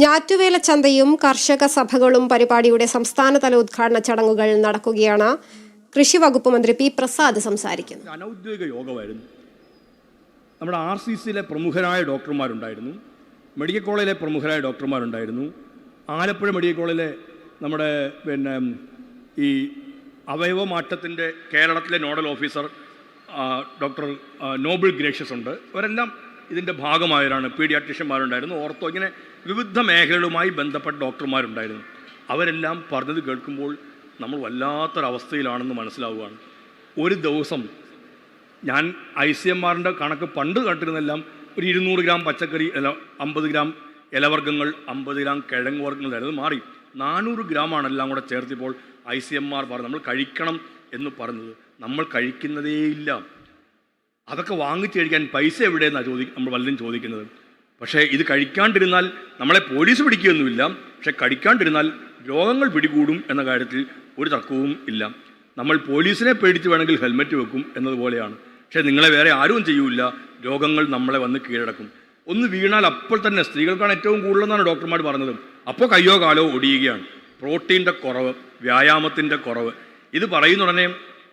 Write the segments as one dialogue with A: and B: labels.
A: ഞാറ്റുവേല ചന്തയും കർഷക സഭകളും പരിപാടിയുടെ സംസ്ഥാനതല ഉദ്ഘാടന ചടങ്ങുകൾ നടക്കുകയാണ്. കൃഷി വകുപ്പ് മന്ത്രി പി പ്രസാദ് സംസാരിക്കുന്നു.
B: അനൗദ്യോഗിക യോഗമായിരുന്നു. നമ്മുടെ RCCയിലെ പ്രമുഖരായ ഡോക്ടർമാരുണ്ടായിരുന്നു, മെഡിക്കൽ കോളേജിലെ പ്രമുഖരായ ഡോക്ടർമാരുണ്ടായിരുന്നു, ആലപ്പുഴ മെഡിക്കൽ കോളേജിലെ നമ്മുടെ ഈ അവയവമാറ്റത്തിൻ്റെ കേരളത്തിലെ nodal officer doctor Noble gracious ഉണ്ട്. അവരെല്ലാം ഇതിൻ്റെ ഭാഗമായവരാണ്. പീഡിയാട്രീഷ്യന്മാരുണ്ടായിരുന്നു, ഓർത്തോ, ഇങ്ങനെ വിവിധ മേഖലകളുമായി ബന്ധപ്പെട്ട ഡോക്ടർമാരുണ്ടായിരുന്നു. അവരെല്ലാം പറഞ്ഞത് കേൾക്കുമ്പോൾ നമ്മൾ വല്ലാത്തൊരവസ്ഥയിലാണെന്ന് മനസ്സിലാവുകയാണ്. ഒരു ദിവസം ഞാൻ ICMRൻ്റെ കണക്ക് പണ്ട് കേട്ടിരുന്നെല്ലാം ഒരു 200 ഗ്രാം പച്ചക്കറി, 50 ഗ്രാം ഇലവർഗ്ഗങ്ങൾ, 50 ഗ്രാം കിഴങ്ങ് വർഗ്ഗങ്ങളായിരുന്നു. മാറി 400 ഗ്രാമാണ് എല്ലാം കൂടെ ചേർത്തിപ്പോൾ ICMR പറഞ്ഞു നമ്മൾ കഴിക്കണം എന്ന് പറഞ്ഞത്. നമ്മൾ കഴിക്കുന്നതേയില്ല. അതൊക്കെ വാങ്ങിച്ച് കഴിക്കാൻ പൈസ എവിടെയെന്നാണ് നമ്മൾ പലരും ചോദിക്കുന്നത്. പക്ഷേ ഇത് കഴിക്കാണ്ടിരുന്നാൽ നമ്മളെ പോലീസ് പിടിക്കുകയൊന്നുമില്ല, പക്ഷെ കഴിക്കാണ്ടിരുന്നാൽ രോഗങ്ങൾ പിടികൂടും എന്ന കാര്യത്തിൽ ഒരു തർക്കവും ഇല്ല. നമ്മൾ പോലീസിനെ പേടിച്ച് വേണമെങ്കിൽ ഹെൽമെറ്റ് വെക്കും എന്നതുപോലെയാണ്. പക്ഷേ നിങ്ങളെ വേറെ ആരും ചെയ്യൂല, രോഗങ്ങൾ നമ്മളെ വന്ന് കീഴടക്കും. ഒന്ന് വീണാൽ അപ്പോൾ തന്നെ, സ്ത്രീകൾക്കാണ് ഏറ്റവും കൂടുതലെന്നാണ് ഡോക്ടർമാർ പറഞ്ഞത്, അപ്പോൾ കയ്യോ കാലോ ഒടിയുകയാണ്. പ്രോട്ടീൻ്റെ കുറവ്, വ്യായാമത്തിൻ്റെ കുറവ്, ഇത് പറയുന്ന ഉടനെ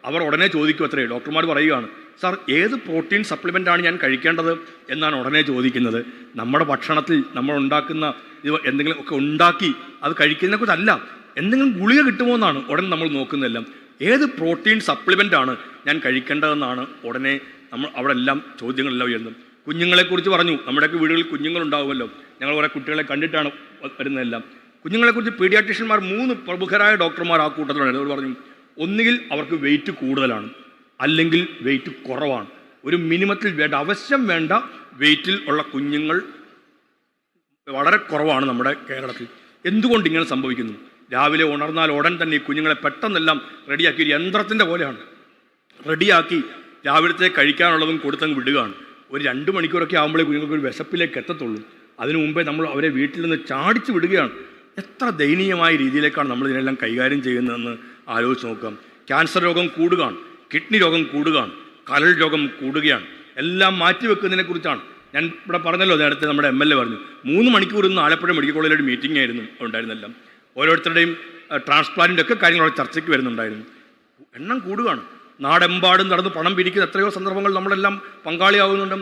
B: അവർ ഉടനെ ചോദിക്കും. അത്രേ ഡോക്ടർമാർ പറയുകയാണ്, സാർ ഏത് പ്രോട്ടീൻ സപ്ലിമെൻ്റാണ് ഞാൻ കഴിക്കേണ്ടത് എന്നാണ് ഉടനെ ചോദിക്കുന്നത്. നമ്മുടെ ഭക്ഷണത്തിൽ നമ്മൾ ഉണ്ടാക്കുന്ന ഇത് എന്തെങ്കിലും ഒക്കെ ഉണ്ടാക്കി അത് കഴിക്കുന്നതിനെക്കുറിച്ചല്ല, എന്തെങ്കിലും ഗുളിക കിട്ടുമോ എന്നാണ് ഉടനെ നമ്മൾ നോക്കുന്നതെല്ലാം. ഏത് പ്രോട്ടീൻ സപ്ലിമെൻ്റാണ് ഞാൻ കഴിക്കേണ്ടതെന്നാണ് ഉടനെ നമ്മൾ അവിടെ എല്ലാം ചോദ്യങ്ങളെല്ലാം ഉയർന്നത്. കുഞ്ഞുങ്ങളെക്കുറിച്ച് പറഞ്ഞു. നമ്മുടെയൊക്കെ വീടുകളിൽ കുഞ്ഞുങ്ങളുണ്ടാവുമല്ലോ, ഞങ്ങൾ കുറേ കുട്ടികളെ കണ്ടിട്ടാണ് വരുന്നതെല്ലാം. കുഞ്ഞുങ്ങളെക്കുറിച്ച് പീഡിയാട്രീഷ്യന്മാർ 3 പ്രമുഖരായ ഡോക്ടർമാർ ആ കൂട്ടത്തിലുണ്ട്. അവർ പറഞ്ഞു, ഒന്നുകിൽ അവർക്ക് വെയിറ്റ് കൂടുതലാണ്, അല്ലെങ്കിൽ വെയിറ്റ് കുറവാണ്. ഒരു മിനിമത്തിൽ വേണ്ട, അവശ്യം വേണ്ട വെയിറ്റിൽ ഉള്ള കുഞ്ഞുങ്ങൾ വളരെ കുറവാണ് നമ്മുടെ കേരളത്തിൽ. എന്തുകൊണ്ട് ഇങ്ങനെ സംഭവിക്കുന്നു? രാവിലെ ഉണർന്നാൽ ഉടൻ തന്നെ ഈ കുഞ്ഞുങ്ങളെ പെട്ടെന്നെല്ലാം റെഡിയാക്കി, ഒരു യന്ത്രത്തിൻ്റെ പോലെയാണ് റെഡിയാക്കി രാവിലത്തെ കഴിക്കാനുള്ളതും കൊടുത്തങ്ങ് വിടുകയാണ്. ഒരു 2 മണിക്കൂറൊക്കെ ആകുമ്പോഴേ കുഞ്ഞുങ്ങൾക്ക് ഒരു വിശപ്പിലേക്ക് എത്തത്തുള്ളൂ. അതിനു മുമ്പേ നമ്മൾ അവരെ വീട്ടിൽ നിന്ന് ചാടിച്ച് വിടുകയാണ്. എത്ര ദയനീയമായ രീതിയിലേക്കാണ് നമ്മൾ ഇതിനെല്ലാം കൈകാര്യം ചെയ്യുന്നതെന്ന് ആലോചിച്ച് നോക്കാം. ക്യാൻസർ രോഗം കൂടുകയാണ്, കിഡ്നി രോഗം കൂടുകയാണ്, കരൾ രോഗം കൂടുകയാണ്. എല്ലാം മാറ്റിവെക്കുന്നതിനെക്കുറിച്ചാണ് ഞാൻ ഇവിടെ പറഞ്ഞല്ലോ. നേരത്തെ നമ്മുടെ MLA പറഞ്ഞു 3 മണിക്കൂർ ഇന്ന് ആലപ്പുഴ മെഡിക്കൽ കോളേജിൽ ഒരു മീറ്റിംഗ് ആയിരുന്നു ഉണ്ടായിരുന്നെല്ലാം. ഓരോരുത്തരുടെയും ട്രാൻസ്പ്ലാന്റിൻ്റെ ഒക്കെ കാര്യങ്ങൾ ചർച്ചയ്ക്ക് വരുന്നുണ്ടായിരുന്നു. എണ്ണം കൂടുകയാണ്. നാടെമ്പാടും നടന്ന് പണം പിരിക്കുന്ന എത്രയോ സന്ദർഭങ്ങൾ നമ്മളെല്ലാം പങ്കാളിയാവുന്നുണ്ട്.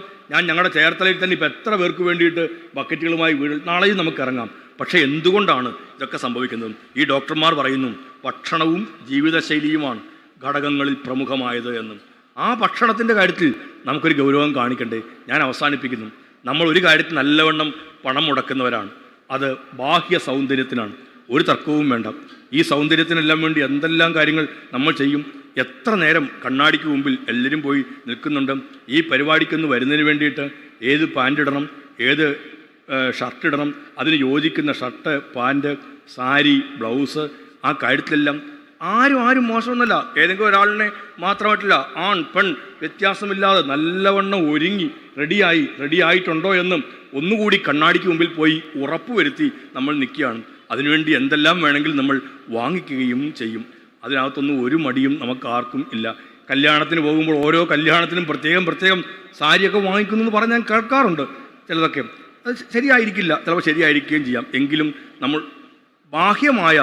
B: ഞങ്ങളുടെ ചേർത്തലയിൽ തന്നെ ഇപ്പോൾ എത്ര പേർക്ക് വേണ്ടിയിട്ട് ബക്കറ്റുകളുമായി വീട്, നാളെയും നമുക്ക് ഇറങ്ങാം. പക്ഷേ എന്തുകൊണ്ടാണ് ഇതൊക്കെ സംഭവിക്കുന്നത്? ഈ ഡോക്ടർമാർ പറയുന്നു ഭക്ഷണവും ജീവിതശൈലിയുമാണ് ഘടകങ്ങളിൽ പ്രമുഖമായത് എന്നും. ആ ഭക്ഷണത്തിൻ്റെ കാര്യത്തിൽ നമുക്കൊരു ഗൗരവം കാണിക്കണ്ടേ? ഞാൻ അവസാനിപ്പിക്കുന്നു. നമ്മൾ ഒരു കാര്യത്തിൽ നല്ലവണ്ണം പണം മുടക്കുന്നവരാണ്, അത് ബാഹ്യ സൗന്ദര്യത്തിനാണ്. ഒരു തർക്കവും വേണ്ട. ഈ സൗന്ദര്യത്തിനെല്ലാം വേണ്ടി എന്തെല്ലാം കാര്യങ്ങൾ നമ്മൾ ചെയ്യും. എത്ര നേരം കണ്ണാടിക്ക് മുമ്പിൽ എല്ലാവരും പോയി നിൽക്കുന്നുണ്ട്. ഈ പരിപാടിക്കൊന്ന് വരുന്നതിന് വേണ്ടിയിട്ട് ഏത് പാൻ്റ് ഇടണം, ഏത് ഷർട്ട് ഇടണം, അതിന് യോജിക്കുന്ന ഷർട്ട്, പാൻറ്റ്, സാരി, ബ്ലൗസ്, ആ കാര്യത്തിലെല്ലാം ആരും മോശമൊന്നുമല്ല. ഏതെങ്കിലും ഒരാളിനെ മാത്രമായിട്ടില്ല, ആൺ പെൺ വ്യത്യാസമില്ലാതെ നല്ലവണ്ണം ഒരുങ്ങി റെഡിയായിട്ടുണ്ടോ എന്നും ഒന്നുകൂടി കണ്ണാടിക്ക് മുമ്പിൽ പോയി ഉറപ്പുവരുത്തി നമ്മൾ നിൽക്കുകയാണ്. അതിനുവേണ്ടി എന്തെല്ലാം വേണമെങ്കിൽ നമ്മൾ വാങ്ങിക്കുകയും ചെയ്യും. അതിനകത്തൊന്നും ഒരു മടിയും നമുക്ക് ആർക്കും ഇല്ല. കല്യാണത്തിന് പോകുമ്പോൾ ഓരോ കല്യാണത്തിനും പ്രത്യേകം സാരിയൊക്കെ വാങ്ങിക്കുന്നു എന്ന് പറഞ്ഞ് ഞാൻ കേൾക്കാറുണ്ട്. ചിലതൊക്കെ അത് ശരിയായിരിക്കില്ല, ചിലപ്പോൾ ശരിയായിരിക്കുകയും ചെയ്യാം. എങ്കിലും നമ്മൾ ബാഹ്യമായ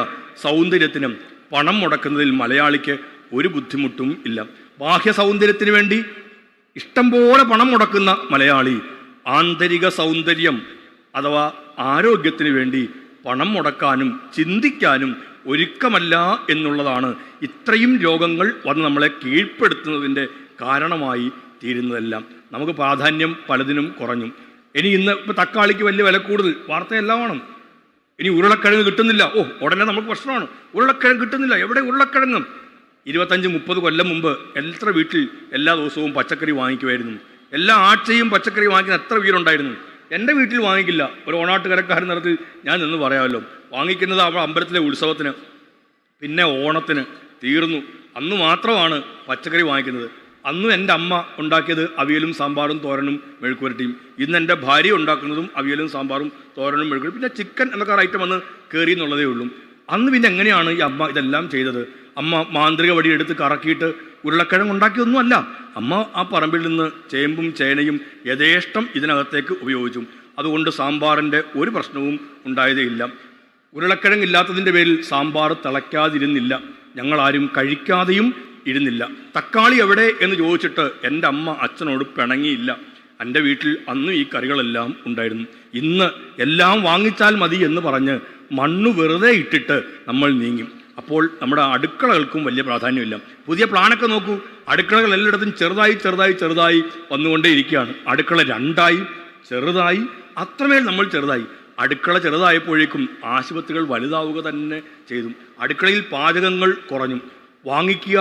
B: സൗന്ദര്യത്തിനും പണം മുടക്കുന്നതിൽ മലയാളിക്ക് ഒരു ബുദ്ധിമുട്ടും ഇല്ല. ബാഹ്യ സൗന്ദര്യത്തിന് വേണ്ടി ഇഷ്ടം പോലെ പണം മുടക്കുന്ന മലയാളി ആന്തരിക സൗന്ദര്യം അഥവാ ആരോഗ്യത്തിന് വേണ്ടി പണം മുടക്കാനും ചിന്തിക്കാനും ഒരുക്കമല്ല എന്നുള്ളതാണ് ഇത്രയും രോഗങ്ങൾ വന്ന് നമ്മളെ കീഴ്പ്പെടുത്തുന്നതിൻ്റെ കാരണമായി തീരുന്നതെല്ലാം. നമുക്ക് പ്രാധാന്യം പലതിനും കുറഞ്ഞു. ഇന്ന് ഇപ്പോൾ തക്കാളിക്ക് വലിയ വില കൂടുതൽ, വാർത്തയെല്ലാമാണ്. ഇനി ഉരുളക്കിഴങ്ങ് കിട്ടുന്നില്ല, ഉടനെ നമുക്ക് പ്രശ്നമാണ്. ഉരുളക്കിഴങ്ങ് കിട്ടുന്നില്ല, എവിടെ ഉരുളക്കിഴങ്ങും? 25-30 കൊല്ലം മുമ്പ് എത്ര വീട്ടിൽ എല്ലാ ദിവസവും പച്ചക്കറി വാങ്ങിക്കുമായിരുന്നു? എല്ലാ ആഴ്ചയും പച്ചക്കറി വാങ്ങിക്കുന്ന എത്ര വീടുണ്ടായിരുന്നു? എൻ്റെ വീട്ടിൽ വാങ്ങിക്കില്ല. ഒരു ഓണാട്ടുകരക്കാരൻ നിറത്തിൽ ഞാൻ നിന്ന് പറയാമല്ലോ. വാങ്ങിക്കുന്നത് അവിടെ അമ്പലത്തിലെ ഉത്സവത്തിന്, പിന്നെ ഓണത്തിന്, തീർന്നു. അന്ന് മാത്രമാണ് പച്ചക്കറി വാങ്ങിക്കുന്നത്. അന്നും എൻ്റെ അമ്മ ഉണ്ടാക്കിയത് അവിയലും സാമ്പാറും തോരനും മെഴുക്കുവരട്ടിയും. ഇന്ന് എൻ്റെ ഭാര്യ ഉണ്ടാക്കുന്നതും അവിയലും സാമ്പാറും തോരനും മെഴുക്കുവരട്ടി, പിന്നെ ചിക്കൻ എന്നൊക്കെ ഐറ്റം വന്ന് കയറി എന്നുള്ളതേ ഉള്ളൂ. അന്ന് പിന്നെ എങ്ങനെയാണ് ഈ അമ്മ ഇതെല്ലാം ചെയ്തത്? അമ്മ മാന്ത്രിക വടി എടുത്ത് കറക്കിയിട്ട് ഉരുളക്കിഴങ്ങ് ഉണ്ടാക്കിയൊന്നുമല്ല. അമ്മ ആ പറമ്പിൽ നിന്ന് ചേമ്പും ചേനയും യഥേഷ്ടം ഇതിനകത്തേക്ക് ഉപയോഗിച്ചു. അതുകൊണ്ട് സാമ്പാറിൻ്റെ ഒരു പ്രശ്നവും ഉണ്ടായതേയില്ല. ഉരുളക്കിഴങ്ങില്ലാത്തതിൻ്റെ പേരിൽ സാമ്പാർ തിളയ്ക്കാതിരുന്നില്ല. ഞങ്ങളാരും കഴിക്കാതെയും ഇരുന്നില്ല. തക്കാളി എവിടെ എന്ന് ചോദിച്ചിട്ട് എൻ്റെ അമ്മ അച്ഛനോട് പിണങ്ങിയില്ല. എൻ്റെ വീട്ടിൽ അന്നും ഈ കറികളെല്ലാം ഉണ്ടായിരുന്നു. ഇന്ന് എല്ലാം വാങ്ങിച്ചാൽ മതി എന്ന് പറഞ്ഞ് മണ്ണ് വെറുതെ ഇട്ടിട്ട് നമ്മൾ നീങ്ങി. അപ്പോൾ നമ്മുടെ അടുക്കളകൾക്കും വലിയ പ്രാധാന്യമില്ല. പുതിയ പ്ലാനൊക്കെ നോക്കൂ, അടുക്കളകൾ എല്ലായിടത്തും ചെറുതായി വന്നുകൊണ്ടേയിരിക്കുകയാണ്. അടുക്കള രണ്ടായി, ചെറുതായി, അത്രമേൽ നമ്മൾ ചെറുതായി. അടുക്കള ചെറുതായപ്പോഴേക്കും ആശുപത്രികൾ വലുതാവുക തന്നെ ചെയ്തു. അടുക്കളയിൽ പാചകങ്ങൾ കുറഞ്ഞു. വാങ്ങിക്കുക,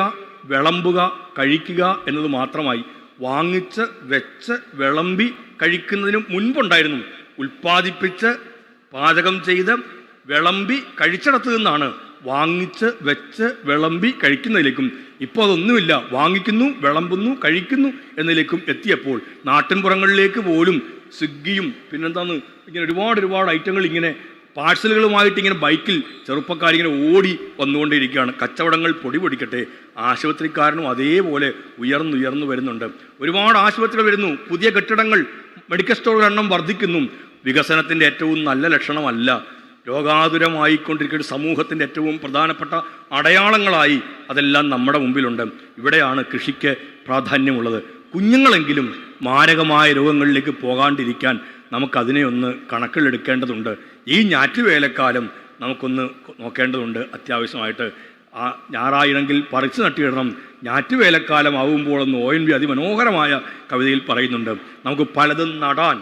B: വിളമ്പുക, കഴിക്കുക എന്നത് മാത്രമായി. വാങ്ങിച്ച് വെച്ച് വിളമ്പി കഴിക്കുന്നതിന് മുൻപുണ്ടായിരുന്നു ഉൽപ്പാദിപ്പിച്ച് പാചകം ചെയ്ത് വിളമ്പി കഴിച്ചിടത്ത് നിന്നാണ് വാങ്ങിച്ച് വെച്ച് വിളമ്പി കഴിക്കുന്നതിലേക്കും. ഇപ്പോൾ അതൊന്നുമില്ല. വാങ്ങിക്കുന്നു, വിളമ്പുന്നു, കഴിക്കുന്നു എന്നതിലേക്കും എത്തിയപ്പോൾ നാട്ടിൻപുറങ്ങളിലേക്ക് പോലും സ്വിഗ്ഗിയും പിന്നെന്താന്ന് ഇങ്ങനെ ഒരുപാട് ഐറ്റങ്ങൾ ഇങ്ങനെ പാഴ്സലുകളുമായിട്ട് ഇങ്ങനെ ബൈക്കിൽ ചെറുപ്പക്കാരിങ്ങനെ ഓടി വന്നുകൊണ്ടിരിക്കുകയാണ്. കച്ചവടങ്ങൾ പൊടിപൊടിക്കട്ടെ. ആശുപത്രിക്കാരനും അതേപോലെ ഉയർന്നു വരുന്നുണ്ട്. ഒരുപാട് ആശുപത്രികൾ വരുന്നു, പുതിയ കെട്ടിടങ്ങൾ, മെഡിക്കൽ സ്റ്റോറുകളുടെ എണ്ണം വർദ്ധിക്കുന്നു. വികസനത്തിൻ്റെ ഏറ്റവും നല്ല ലക്ഷണമല്ല. രോഗാതുരമായിക്കൊണ്ടിരിക്കുന്ന സമൂഹത്തിൻ്റെ ഏറ്റവും പ്രധാനപ്പെട്ട അടയാളങ്ങളായി അതെല്ലാം നമ്മുടെ മുമ്പിലുണ്ട്. ഇവിടെയാണ് കൃഷിക്ക് പ്രാധാന്യമുള്ളത്. കുഞ്ഞുങ്ങളെങ്കിലും മാരകമായ രോഗങ്ങളിലേക്ക് പോകാണ്ടിരിക്കാൻ നമുക്കതിനെ ഒന്ന് കണക്കിലെടുക്കേണ്ടതുണ്ട്. ഈ ഞാറ്റുവേലക്കാലം നമുക്കൊന്ന് നോക്കേണ്ടതുണ്ട് അത്യാവശ്യമായിട്ട്. ആ ഞാറായിണെങ്കിൽ പറിച്ചു നട്ടിയിടണം. ഞാറ്റുവേലക്കാലം ആവുമ്പോഴൊന്ന് ONV അതിമനോഹരമായ കവിതയിൽ പറയുന്നുണ്ട്. നമുക്ക് പലതും നടാൻ,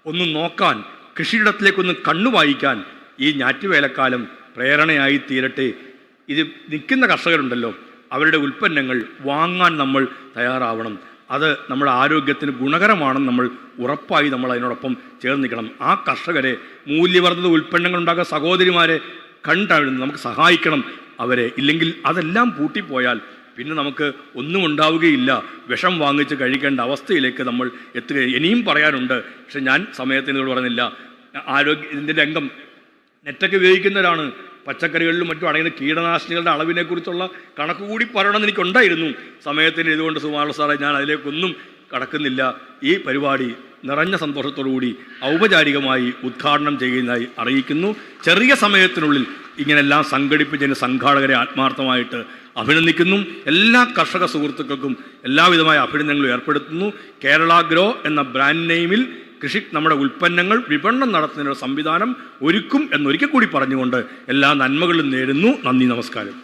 B: ഒന്ന് നോക്കാൻ, കൃഷിയിടത്തിലേക്കൊന്ന് കണ്ണു വായിക്കാൻ ഈ ഞാറ്റുവേലക്കാലം പ്രേരണയായി തീരട്ടെ. ഇത് നിൽക്കുന്ന കർഷകരുണ്ടല്ലോ, അവരുടെ ഉൽപ്പന്നങ്ങൾ വാങ്ങാൻ നമ്മൾ തയ്യാറാവണം. അത് നമ്മുടെ ആരോഗ്യത്തിന് ഗുണകരമാണെന്ന് നമ്മൾ ഉറപ്പായി നമ്മൾ അതിനോടൊപ്പം ചേർന്ന് നിൽക്കണം. ആ കർഷകരെ, മൂല്യവർദ്ധിത ഉൽപ്പന്നങ്ങൾ ഉണ്ടാക്കുന്ന സഹോദരിമാരെ കണ്ടറിഞ്ഞ് നമുക്ക് സഹായിക്കണം അവരെ. ഇല്ലെങ്കിൽ അതെല്ലാം പൂട്ടിപ്പോയാൽ പിന്നെ നമുക്ക് ഒന്നും ഉണ്ടാവുകയില്ല. വിഷം വാങ്ങിച്ച് കഴിക്കേണ്ട അവസ്ഥയിലേക്ക് നമ്മൾ എത്തുക. ഇനിയും പറയാനുണ്ട്, പക്ഷെ ഞാൻ സമയത്തിനോട് പറഞ്ഞില്ല. ഇതിൻ്റെ രംഗം നെറ്റൊക്കെ ഉപയോഗിക്കുന്നവരാണ്. പച്ചക്കറികളിലും മറ്റും അടങ്ങുന്ന കീടനാശിനികളുടെ അളവിനെക്കുറിച്ചുള്ള കണക്ക് കൂടി പറയണമെന്ന് എനിക്കുണ്ടായിരുന്നു. സമയത്തിന് ഇതുകൊണ്ട് സുമാർ സാറേ ഞാൻ അതിലേക്കൊന്നും കടക്കുന്നില്ല. ഈ പരിപാടി നിറഞ്ഞ സന്തോഷത്തോടുകൂടി ഔപചാരികമായി ഉദ്ഘാടനം ചെയ്യുന്നതായി അറിയിക്കുന്നു. ചെറിയ സമയത്തിനുള്ളിൽ ഇങ്ങനെല്ലാം സംഘടിപ്പിച്ചതിന് സംഘാടകരെ ആത്മാർത്ഥമായിട്ട് അഭിനന്ദിക്കുന്നു. എല്ലാ കർഷക സുഹൃത്തുക്കൾക്കും എല്ലാവിധമായ അഭിനന്ദനങ്ങളും ഏർപ്പെടുത്തുന്നു. കേരള ഗ്രോ എന്ന ബ്രാൻഡ് നെയിമിൽ നമ്മുടെ ഉൽപ്പന്നങ്ങൾ വിപണനം നടത്തുന്നതിനുള്ള സംവിധാനം ഒരുക്കും എന്നൊരിക്കൽ കൂടി പറഞ്ഞുകൊണ്ട് എല്ലാ നന്മകളും നേരുന്നു. നന്ദി, നമസ്കാരം.